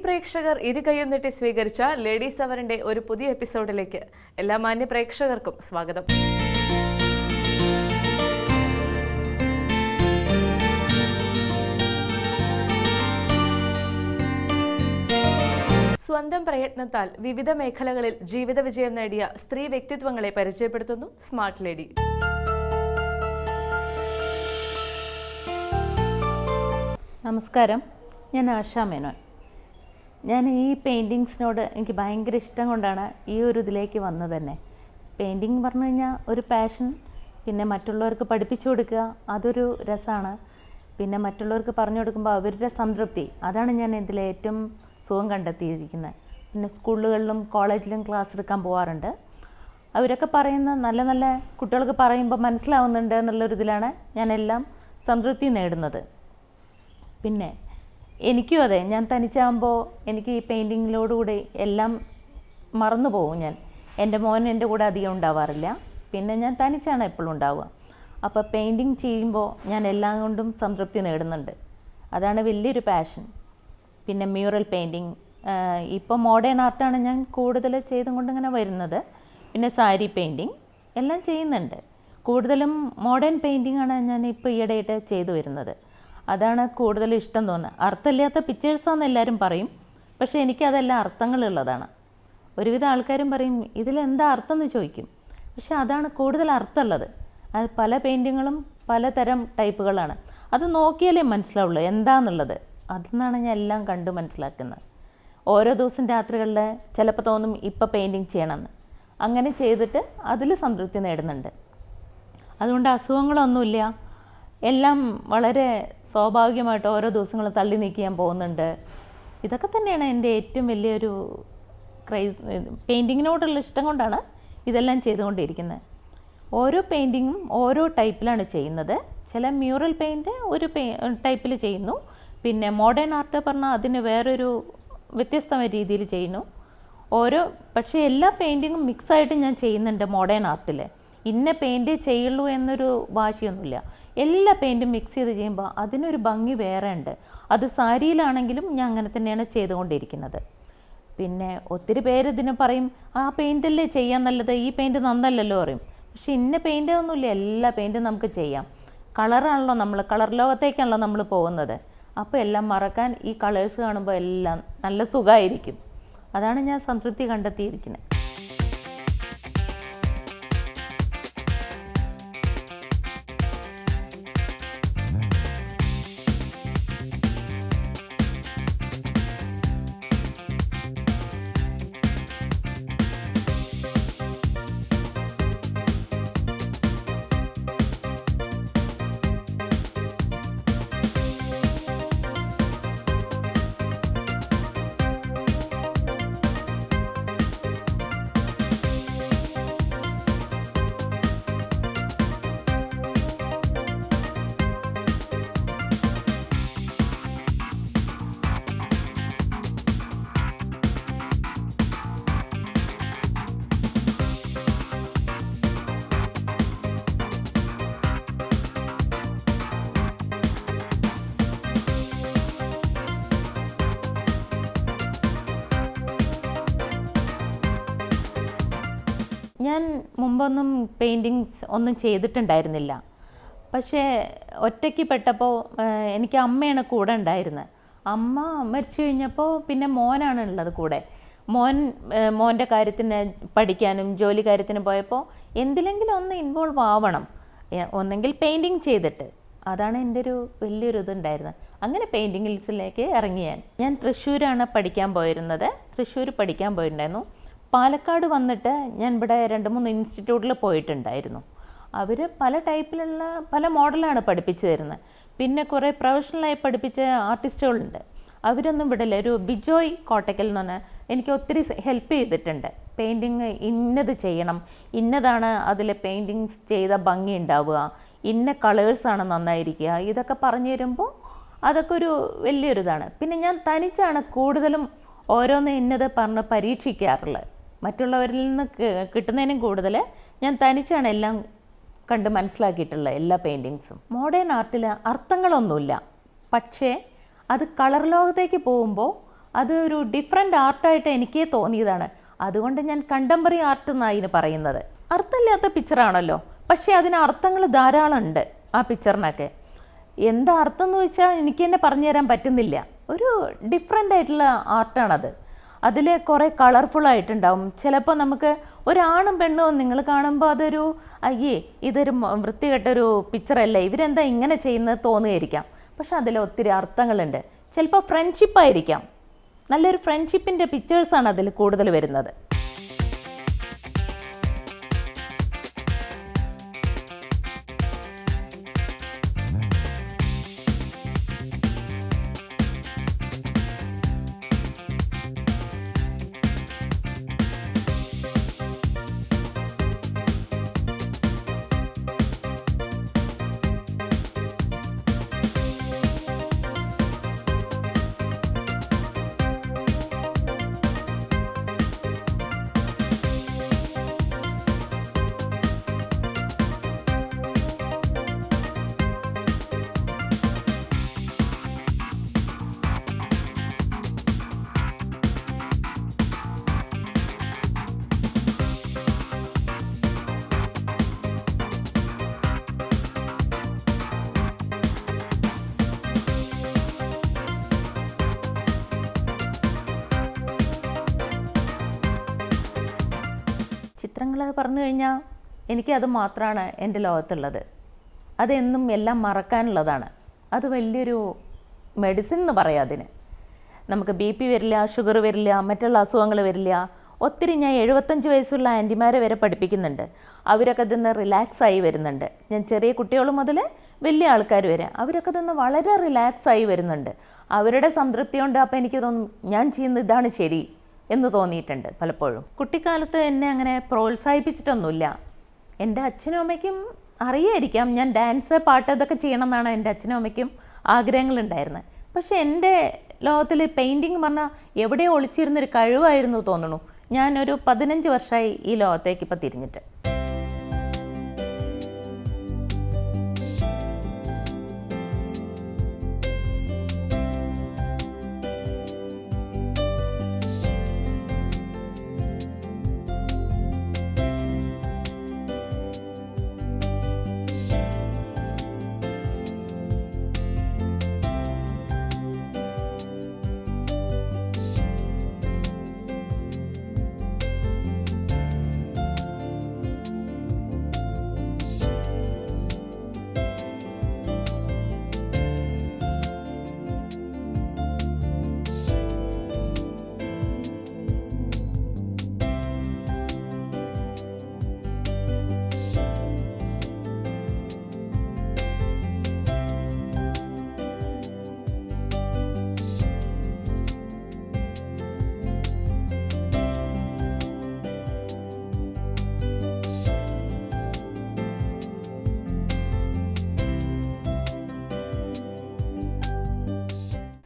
പ്രേക്ഷകർ ഇരുകൈയും നീട്ടി സ്വീകരിച്ച ലേഡീസ് അവറിന്റെ ഒരു പുതിയ എപ്പിസോഡിലേക്ക് എല്ലാ മാന്യ പ്രേക്ഷകർക്കും സ്വാഗതം. സ്വന്തം പ്രയത്നത്താൽ വിവിധ മേഖലകളിൽ ജീവിത വിജയം നേടിയ സ്ത്രീ വ്യക്തിത്വങ്ങളെ പരിചയപ്പെടുത്തുന്നു സ്മാർട്ട് ലേഡി. നമസ്കാരം, ഞാൻ ആശാ മേനോൻ. ഞാൻ ഈ പെയിൻറ്റിങ്സിനോട് എനിക്ക് ഭയങ്കര ഇഷ്ടം കൊണ്ടാണ് ഈ ഒരു ഇതിലേക്ക് വന്നത് തന്നെ. പെയിൻറ്റിങ് പറഞ്ഞു കഴിഞ്ഞാൽ ഒരു പാഷൻ, പിന്നെ മറ്റുള്ളവർക്ക് പഠിപ്പിച്ചു കൊടുക്കുക, അതൊരു രസമാണ്. പിന്നെ മറ്റുള്ളവർക്ക് പറഞ്ഞു കൊടുക്കുമ്പോൾ അവരുടെ സംതൃപ്തി, അതാണ് ഞാൻ ഇതിൽ ഏറ്റവും സുഖം കണ്ടെത്തിയിരിക്കുന്നത്. പിന്നെ സ്കൂളുകളിലും കോളേജിലും ക്ലാസ് എടുക്കാൻ പോകാറുണ്ട്. അവരൊക്കെ പറയുന്ന നല്ല നല്ല കുട്ടികൾക്ക് പറയുമ്പോൾ മനസ്സിലാവുന്നുണ്ട് എന്നുള്ളൊരിതിലാണ് ഞാനെല്ലാം സംതൃപ്തി നേടുന്നത്. പിന്നെ എനിക്കും അതെ, ഞാൻ തനിച്ചാകുമ്പോൾ എനിക്ക് ഈ പെയിൻറ്റിങ്ങിലോടുകൂടി എല്ലാം മറന്നു പോകും. എൻ്റെ മോൻ എൻ്റെ കൂടെ അധികം ഉണ്ടാവാറില്ല. പിന്നെ ഞാൻ തനിച്ചാണ് എപ്പോഴും ഉണ്ടാവുക. അപ്പോൾ പെയിൻറ്റിങ് ചെയ്യുമ്പോൾ ഞാൻ എല്ലാം കൊണ്ടും സംതൃപ്തി നേടുന്നുണ്ട്. അതാണ് വലിയൊരു പാഷൻ. പിന്നെ മ്യൂറൽ പെയിൻറ്റിങ്, ഇപ്പോൾ മോഡേൺ ആർട്ടാണ് ഞാൻ കൂടുതൽ ചെയ്തും കൊണ്ടിങ്ങനെ വരുന്നത്. പിന്നെ സാരി പെയിൻറ്റിങ് എല്ലാം ചെയ്യുന്നുണ്ട്. കൂടുതലും മോഡേൺ പെയിൻറ്റിങ്ങാണ് ഞാൻ ഇപ്പോൾ ഈയിടെയായിട്ട് ചെയ്തു വരുന്നത്. അതാണ് കൂടുതൽ ഇഷ്ടം തോന്നുന്നത്. അർത്ഥമില്ലാത്ത പിക്ചേഴ്സാണെന്ന് എല്ലാവരും പറയും, പക്ഷേ എനിക്കതെല്ലാം അർത്ഥങ്ങളുള്ളതാണ്. ഒരുവിധ ആൾക്കാരും പറയും ഇതിലെന്താ അർത്ഥം എന്ന് ചോദിക്കും, പക്ഷേ അതാണ് കൂടുതൽ അർത്ഥമുള്ളത്. അത് പല പെയിൻറ്റിങ്ങുകളും പലതരം ടൈപ്പുകളാണ്. അത് നോക്കിയാലേ മനസ്സിലാവുള്ളൂ എന്താണെന്നുള്ളത്. അതിൽ ഞാൻ എല്ലാം കണ്ട് മനസ്സിലാക്കുന്നത്. ഓരോ ദിവസം രാത്രികളിൽ ചിലപ്പോൾ തോന്നും ഇപ്പോൾ പെയിൻറ്റിങ് ചെയ്യണമെന്ന്. അങ്ങനെ ചെയ്തിട്ട് അതിൽ സംതൃപ്തി നേടുന്നുണ്ട്. അതുകൊണ്ട് അസുഖങ്ങളൊന്നുമില്ല. എല്ലാം വളരെ സ്വാഭാവികമായിട്ട് ഓരോ ദിവസങ്ങളും തള്ളി നീക്കി ഞാൻ പോകുന്നുണ്ട്. ഇതൊക്കെ തന്നെയാണ് എൻ്റെ ഏറ്റവും വലിയൊരു പെയിൻറ്റിങ്ങിനോടുള്ള ഇഷ്ടം കൊണ്ടാണ് ഇതെല്ലാം ചെയ്തുകൊണ്ടിരിക്കുന്നത്. ഓരോ പെയിൻറ്റിങ്ങും ഓരോ ടൈപ്പിലാണ് ചെയ്യുന്നത്. ചില മ്യൂറൽ പെയിൻറ്റ് ഒരു ടൈപ്പിൽ ചെയ്യുന്നു. പിന്നെ മോഡേൺ ആർട്ട് പറഞ്ഞാൽ അതിന് വേറൊരു വ്യത്യസ്തമായ രീതിയിൽ ചെയ്യുന്നു. പക്ഷേ എല്ലാ പെയിൻറ്റിങ്ങും മിക്സായിട്ട് ഞാൻ ചെയ്യുന്നുണ്ട്. മോഡേൺ ആർട്ടിൽ ഇന്ന പെയിൻറ്റ് ചെയ്യുള്ളൂ എന്നൊരു വാശിയൊന്നുമില്ല. എല്ലാ പെയിൻറ്റും മിക്സ് ചെയ്ത് ചെയ്യുമ്പോൾ അതിനൊരു ഭംഗി വേറെ ഉണ്ട്. അത് സാരിയിലാണെങ്കിലും ഞാൻ അങ്ങനെ തന്നെയാണ് ചെയ്തുകൊണ്ടിരിക്കുന്നത്. പിന്നെ ഒത്തിരി പേര് ഇതിന് പറയും ആ പെയിൻറ്റല്ലേ ചെയ്യാൻ നല്ലത്, ഈ പെയിൻറ്റ് നന്നല്ലല്ലോ പറയും. പക്ഷെ ഇന്ന പെയിൻറ്റ് ഒന്നുമില്ല, എല്ലാ പെയിൻറ്റും നമുക്ക് ചെയ്യാം. കളറാണല്ലോ, കളർ ലോകത്തേക്കാണല്ലോ നമ്മൾ പോകുന്നത്. അപ്പോൾ എല്ലാം മറക്കാൻ ഈ കളേഴ്സ് കാണുമ്പോൾ എല്ലാം നല്ല സുഖമായിരിക്കും. അതാണ് ഞാൻ സംതൃപ്തി കണ്ടെത്തിയിരിക്കുന്നത്. ഞാൻ മുമ്പൊന്നും പെയിൻറ്റിങ്സ് ഒന്നും ചെയ്തിട്ടുണ്ടായിരുന്നില്ല. പക്ഷേ ഒറ്റയ്ക്ക് പെട്ടപ്പോൾ എനിക്ക് അമ്മയാണ് കൂടെ ഉണ്ടായിരുന്നത്. അമ്മ മരിച്ചു കഴിഞ്ഞപ്പോൾ പിന്നെ മോനാണ് ഉള്ളത് കൂടെ. മോൻ്റെ കാര്യത്തിന് പഠിക്കാനും ജോലി കാര്യത്തിന് പോയപ്പോൾ എന്തിലെങ്കിലും ഒന്ന് ഇൻവോൾവ് ആവണം, ഒന്നെങ്കിൽ പെയിൻറ്റിങ് ചെയ്തിട്ട്. അതാണ് എൻ്റെ ഒരു വലിയൊരു ഇതുണ്ടായിരുന്നത്. അങ്ങനെ പെയിൻറ്റിങ്സിലേക്ക് ഇറങ്ങി. ഞാൻ തൃശ്ശൂരാണ് പഠിക്കാൻ പോയിരുന്നത്. തൃശ്ശൂർ പഠിക്കാൻ പോയിട്ടുണ്ടായിരുന്നു. പാലക്കാട് വന്നിട്ട് ഞാൻ ഇവിടെ 2-3 ഇൻസ്റ്റിറ്റ്യൂട്ടിൽ പോയിട്ടുണ്ടായിരുന്നു. അവർ പല ടൈപ്പിലുള്ള പല മോഡലാണ് പഠിപ്പിച്ചു തരുന്നത്. പിന്നെ കുറേ പ്രൊഫഷണലായി പഠിപ്പിച്ച ആർട്ടിസ്റ്റുകളുണ്ട്. അവരൊന്നും വിടില്ല. ഒരു ബിജോയ് കോട്ടക്കൽ എന്ന് പറഞ്ഞാൽ എനിക്ക് ഒത്തിരി ഹെൽപ്പ് ചെയ്തിട്ടുണ്ട്. പെയിൻറ്റിങ് ഇന്നത് ചെയ്യണം, ഇന്നതാണ് അതിൽ പെയിൻറ്റിങ്സ് ചെയ്ത ഭംഗി ഉണ്ടാവുക, ഇന്ന കളേഴ്സാണ് നന്നായിരിക്കുക, ഇതൊക്കെ പറഞ്ഞു തരുമ്പോൾ അതൊക്കെ ഒരു വലിയൊരിതാണ്. പിന്നെ ഞാൻ തനിച്ചാണ് കൂടുതലും ഓരോന്ന് ഇന്നത് പറഞ്ഞ് പരീക്ഷിക്കാറുള്ളത്. മറ്റുള്ളവരിൽ നിന്ന് കിട്ടുന്നതിനും കൂടുതൽ ഞാൻ തനിച്ചാണ് എല്ലാം കണ്ട് മനസ്സിലാക്കിയിട്ടുള്ളത്. എല്ലാ പെയിൻറ്റിങ്സും മോഡേൺ ആർട്ടിൽ അർത്ഥങ്ങളൊന്നുമില്ല, പക്ഷേ അത് കളർ ലോകത്തേക്ക് പോകുമ്പോൾ അത് ഒരു ഡിഫറെൻ്റ് ആർട്ടായിട്ട് എനിക്കേ തോന്നിയതാണ്. അതുകൊണ്ട് ഞാൻ കണ്ടംപററി ആർട്ട് എന്നാണ് ഇതിന് പറയുന്നത്. അർത്ഥമില്ലാത്ത പിക്ചറാണല്ലോ, പക്ഷേ അതിന് അർത്ഥങ്ങൾ ധാരാളം ഉണ്ട് ആ പിക്ചറിനൊക്കെ. എന്താ അർത്ഥം എന്ന് വെച്ചാൽ എനിക്ക് തന്നെ പറഞ്ഞു തരാൻ പറ്റുന്നില്ല. ഒരു ഡിഫറെൻ്റ് ആയിട്ടുള്ള ആർട്ടാണത്. അതിൽ കുറേ കളർഫുള്ളായിട്ടുണ്ടാവും. ചിലപ്പോൾ നമുക്ക് ഒരാണും പെണ്ണും നിങ്ങൾ കാണുമ്പോൾ അതൊരു അയ്യേ ഇതൊരു വൃത്തികെട്ടൊരു പിക്ചറല്ലേ, ഇവരെന്താ ഇങ്ങനെ ചെയ്യുന്നത് തോന്നുകയായിരിക്കാം. പക്ഷെ അതിൽ ഒത്തിരി അർത്ഥങ്ങളുണ്ട്. ചിലപ്പോൾ ഫ്രണ്ട്ഷിപ്പായിരിക്കാം, നല്ലൊരു ഫ്രണ്ട്ഷിപ്പിൻ്റെ പിക്ചേഴ്സാണ് അതിൽ കൂടുതൽ വരുന്നത്. ചിത്രങ്ങൾ പറഞ്ഞു കഴിഞ്ഞാൽ എനിക്കത് മാത്രമാണ് എൻ്റെ ലോകത്തുള്ളത്. അതെന്നും എല്ലാം മറക്കാനുള്ളതാണ്. അത് വലിയൊരു മെഡിസിൻ എന്ന് പറയാം അതിന്. നമുക്ക് BP വരില്ല, ഷുഗർ വരില്ല, മറ്റുള്ള അസുഖങ്ങൾ വരില്ല. ഒത്തിരി ഞാൻ 75 വയസ്സുള്ള ആൻറ്റിമാരെ വരെ പഠിപ്പിക്കുന്നുണ്ട്. അവരൊക്കെ ഇതിന്ന് റിലാക്സായി വരുന്നുണ്ട്. ഞാൻ ചെറിയ കുട്ടികൾ മുതൽ വലിയ ആൾക്കാർ വരെ അവരൊക്കെ ഇതിന്ന് വളരെ റിലാക്സായി വരുന്നുണ്ട്. അവരുടെ സംതൃപ്തി കൊണ്ട് അപ്പോൾ എനിക്ക് തോന്നും ഞാൻ ചെയ്യുന്ന ഇതാണ് ശരി എന്ന് തോന്നിയിട്ടുണ്ട് പലപ്പോഴും. കുട്ടിക്കാലത്ത് എന്നെ അങ്ങനെ പ്രോത്സാഹിപ്പിച്ചിട്ടൊന്നുമില്ല. എൻ്റെ അച്ഛനും അമ്മയ്ക്കും അറിയായിരിക്കാം ഞാൻ ഡാൻസ്, പാട്ട് ഇതൊക്കെ ചെയ്യണം എന്നാണ് എൻ്റെ അച്ഛനും അമ്മയ്ക്കും ആഗ്രഹങ്ങളുണ്ടായിരുന്നത്. പക്ഷേ എൻ്റെ ലോകത്തിൽ പെയിൻറ്റിങ് പറഞ്ഞാൽ എവിടെയോ ഒളിച്ചിരുന്നൊരു കഴിവായിരുന്നു തോന്നുന്നു. ഞാനൊരു 15 വർഷമായി ഈ ലോകത്തേക്ക് ഇപ്പോൾ തിരിഞ്ഞിട്ട്.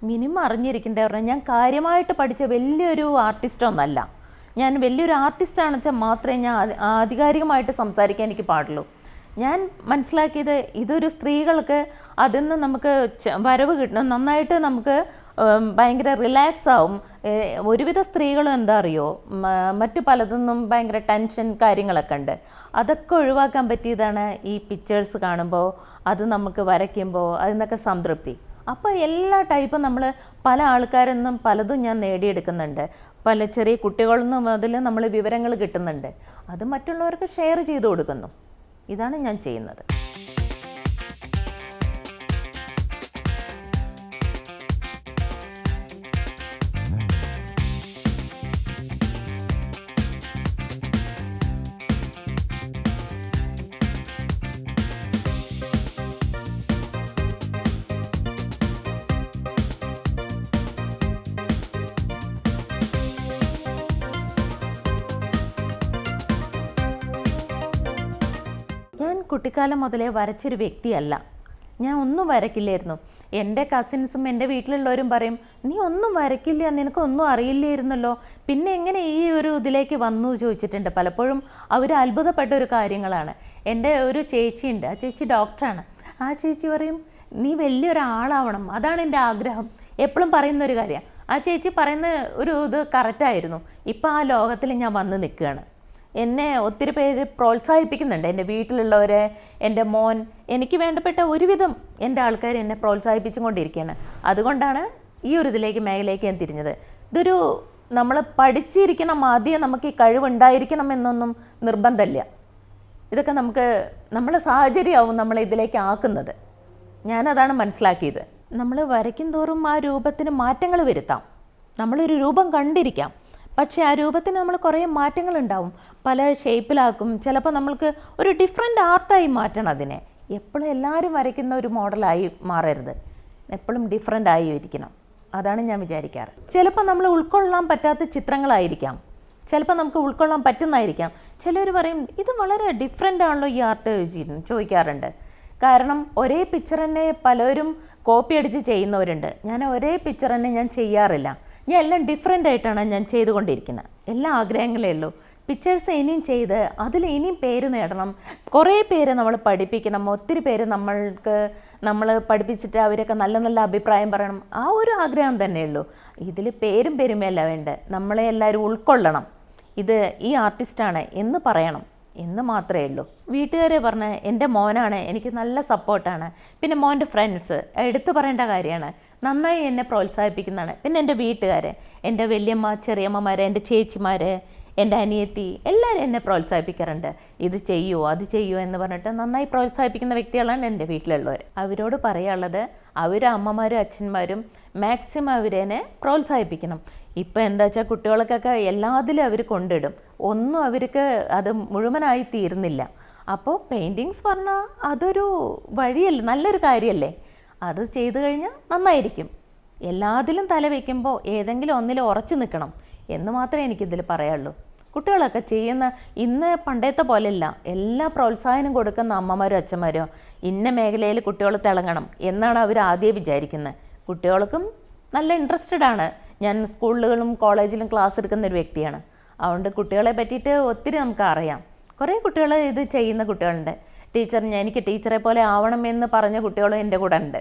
മിനിമം അറിഞ്ഞിരിക്കേണ്ട പറഞ്ഞാൽ ഞാൻ കാര്യമായിട്ട് പഠിച്ച വലിയൊരു ആർട്ടിസ്റ്റൊന്നല്ല. ഞാൻ വലിയൊരു ആർട്ടിസ്റ്റാണെന്ന് വെച്ചാൽ മാത്രമേ ഞാൻ ആധികാരികമായിട്ട് സംസാരിക്കാൻ എനിക്ക് പാടുള്ളൂ. ഞാൻ മനസ്സിലാക്കിയത് ഇതൊരു സ്ത്രീകൾക്ക് അതിൽ നിന്ന് നമുക്ക് വരവ് കിട്ടണം, നന്നായിട്ട് നമുക്ക് ഭയങ്കര റിലാക്സ് ആവും. ഒരുവിധ സ്ത്രീകളും എന്താ അറിയോ, മറ്റു പലതൊന്നും ഭയങ്കര ടെൻഷൻ കാര്യങ്ങളൊക്കെ ഉണ്ട്. അതൊക്കെ ഒഴിവാക്കാൻ പറ്റിയതാണ് ഈ പിക്ചേഴ്സ് കാണുമ്പോൾ, അത് നമുക്ക് വരയ്ക്കുമ്പോൾ അതിനൊക്കെ സംതൃപ്തി. അപ്പോൾ എല്ലാ ടൈപ്പും നമ്മൾ പല ആൾക്കാരിൽ നിന്നും പലതും ഞാൻ നേടിയെടുക്കുന്നുണ്ട്. പല ചെറിയ കുട്ടികളിൽ നിന്നും അതിൽ നമ്മൾ വിവരങ്ങൾ കിട്ടുന്നുണ്ട്. അത് മറ്റുള്ളവർക്ക് ഷെയർ ചെയ്ത് കൊടുക്കുന്നു. ഇതാണ് ഞാൻ ചെയ്യുന്നത്. കുട്ടിക്കാലം മുതലേ വരച്ചൊരു വ്യക്തിയല്ല. ഞാൻ ഒന്നും വരയ്ക്കില്ലായിരുന്നു. എൻ്റെ കസിൻസും എൻ്റെ വീട്ടിലുള്ളവരും പറയും, നീ ഒന്നും വരയ്ക്കില്ല, നിനക്കൊന്നും അറിയില്ലായിരുന്നല്ലോ, പിന്നെ എങ്ങനെ ഈ ഒരു ഇതിലേക്ക് വന്നു ചോദിച്ചിട്ടുണ്ട്. പലപ്പോഴും അവർ അത്ഭുതപ്പെട്ട ഒരു കാര്യങ്ങളാണ്. എൻ്റെ ഒരു ചേച്ചിയുണ്ട്, ആ ചേച്ചി ഡോക്ടറാണ്. ആ ചേച്ചി പറയും, നീ വലിയൊരാളാവണം, അതാണ് എൻ്റെ ആഗ്രഹം. എപ്പോഴും പറയുന്നൊരു കാര്യമാണ്. ആ ചേച്ചി പറയുന്ന ഒരു ഇത് കറക്റ്റായിരുന്നു. ഇപ്പം ആ ലോകത്തിൽ ഞാൻ വന്ന് നിൽക്കുകയാണ്. എന്നെ ഒത്തിരി പേര് പ്രോത്സാഹിപ്പിക്കുന്നുണ്ട്, എൻ്റെ വീട്ടിലുള്ളവരെ, എൻ്റെ മോൻ, എനിക്ക് വേണ്ടപ്പെട്ട ഒരുവിധം എൻ്റെ ആൾക്കാർ എന്നെ പ്രോത്സാഹിപ്പിച്ചും കൊണ്ടിരിക്കുകയാണ്. അതുകൊണ്ടാണ് ഈ ഒരു മേഖലയിലേക്ക് ഞാൻ തിരിഞ്ഞത്. ഇതൊരു നമ്മൾ പഠിച്ചിരിക്കണം, ആദ്യം നമുക്ക് ഈ കഴിവുണ്ടായിരിക്കണം എന്നൊന്നും നിർബന്ധമില്ല. ഇതൊക്കെ നമ്മുടെ സാഹചര്യമാവും നമ്മളെ ഇതിലേക്ക് ആക്കുന്നത്. ഞാനതാണ് മനസ്സിലാക്കിയത്. നമ്മൾ വരയ്ക്കും തോറും ആ രൂപത്തിന് മാറ്റങ്ങൾ വരുത്താം. നമ്മളൊരു രൂപം കണ്ടിരിക്കാം, പക്ഷേ ആ രൂപത്തിന് നമ്മൾ കുറേ മാറ്റങ്ങളുണ്ടാവും. പല ഷേപ്പിലാക്കും. ചിലപ്പോൾ നമ്മൾക്ക് ഒരു ഡിഫറെൻ്റ് ആർട്ടായി മാറ്റണം അതിനെ. എപ്പോഴും എല്ലാവരും വരയ്ക്കുന്ന ഒരു മോഡലായി മാറരുത്, എപ്പോഴും ഡിഫറെൻ്റ് ആയി ഇരിക്കണം. അതാണ് ഞാൻ വിചാരിക്കാറ്. ചിലപ്പോൾ നമ്മൾ ഉൾക്കൊള്ളാൻ പറ്റാത്ത ചിത്രങ്ങളായിരിക്കാം, ചിലപ്പോൾ നമുക്ക് ഉൾക്കൊള്ളാൻ പറ്റുന്നതായിരിക്കാം. ചിലർ പറയും ഇത് വളരെ ഡിഫറെൻ്റ് ആണല്ലോ ഈ ആർട്ട് ചോദിക്കാറുണ്ട്. കാരണം ഒരേ പിക്ചർ തന്നെ പലരും കോപ്പി അടിച്ച് ചെയ്യുന്നവരുണ്ട്. ഞാൻ ഒരേ പിക്ചർ തന്നെ ഞാൻ ചെയ്യാറില്ല. ഞാൻ എല്ലാം ഡിഫറെൻ്റ് ആയിട്ടാണ് ഞാൻ ചെയ്തുകൊണ്ടിരിക്കുന്നത്. എല്ലാ ആഗ്രഹങ്ങളേ ഉള്ളൂ. പിക്ചേഴ്സ് ഇനിയും ചെയ്ത് അതിൽ ഇനിയും പേര് നേടണം. കുറേ പേര് നമ്മൾ പഠിപ്പിക്കണം. ഒത്തിരി പേര് നമ്മൾ പഠിപ്പിച്ചിട്ട് അവരൊക്കെ നല്ല നല്ല അഭിപ്രായം പറയണം. ആ ഒരു ആഗ്രഹം തന്നെയുള്ളൂ. ഇതിൽ പേരും പെരുമയല്ല വേണ്ടത്. നമ്മളെ എല്ലാവരും ഉൾക്കൊള്ളണം. ഇത് ഈ ആർട്ടിസ്റ്റാണ് എന്ന് പറയണം എന്ന് മാത്രമേ ഉള്ളൂ. വീട്ടുകാരെ പറഞ്ഞ് എൻ്റെ മോനാണ്, എനിക്ക് നല്ല സപ്പോർട്ടാണ്. പിന്നെ മോൻ്റെ ഫ്രണ്ട്സ് എടുത്തു പറയേണ്ട കാര്യമാണ്, നന്നായി എന്നെ പ്രോത്സാഹിപ്പിക്കുന്നതാണ്. പിന്നെ എൻ്റെ വീട്ടുകാർ, എൻ്റെ വലിയമ്മ, ചെറിയമ്മമാർ, എൻ്റെ ചേച്ചിമാർ, എൻ്റെ അനിയത്തി, എല്ലാവരും എന്നെ പ്രോത്സാഹിപ്പിക്കാറുണ്ട്. ഇത് ചെയ്യുമോ അത് ചെയ്യുമോ എന്ന് പറഞ്ഞിട്ട് നന്നായി പ്രോത്സാഹിപ്പിക്കുന്ന വ്യക്തികളാണ് എൻ്റെ വീട്ടിലുള്ളവർ. അവരോട് പറയാനുള്ളത്, അവർ അമ്മമാരും അച്ഛന്മാരും മാക്സിമം അവരെന്നെ പ്രോത്സാഹിപ്പിക്കണം. ഇപ്പം എന്താ വെച്ചാൽ കുട്ടികൾക്കൊക്കെ എല്ലാത്തിലും അവർ കൊണ്ടിടും, ഒന്നും അവർക്ക് അത് മുഴുവനായി തീരുന്നില്ല. അപ്പോൾ പെയിൻറ്റിങ്സ് പറഞ്ഞാൽ അതൊരു വഴിയല്ലേ, നല്ലൊരു കാര്യമല്ലേ. അത് ചെയ്തു കഴിഞ്ഞാൽ നന്നായിരിക്കും. എല്ലാത്തിലും തല വയ്ക്കുമ്പോൾ ഏതെങ്കിലും ഒന്നിൽ ഉറച്ചു നിൽക്കണം എന്ന് മാത്രമേ എനിക്കിതിൽ പറയാനുള്ളൂ. കുട്ടികളൊക്കെ ചെയ്യുന്ന ഇന്ന് പണ്ടത്തെ പോലെയല്ല, എല്ലാ പ്രോത്സാഹനം കൊടുക്കുന്ന അമ്മമാരും അച്ഛന്മാരും ഇന്ന മേഖലയിൽ കുട്ടികൾ തിളങ്ങണം എന്നാണ് അവർ ആദ്യം വിചാരിക്കുന്നത്. കുട്ടികൾക്കും നല്ല ഇൻട്രസ്റ്റഡ് ആണ്. ഞാൻ സ്കൂളുകളിലും കോളേജിലും ക്ലാസ് എടുക്കുന്ന ഒരു വ്യക്തിയാണ്. അതുകൊണ്ട് കുട്ടികളെ പറ്റിയിട്ട് ഒത്തിരി നമുക്ക് അറിയാം. കുറേ കുട്ടികൾ ഇത് ചെയ്യുന്ന കുട്ടികളുണ്ട്. എനിക്ക് ടീച്ചറെ പോലെ ആവണം എന്ന് പറഞ്ഞ കുട്ടികളും എൻ്റെ കൂടെ ഉണ്ട്.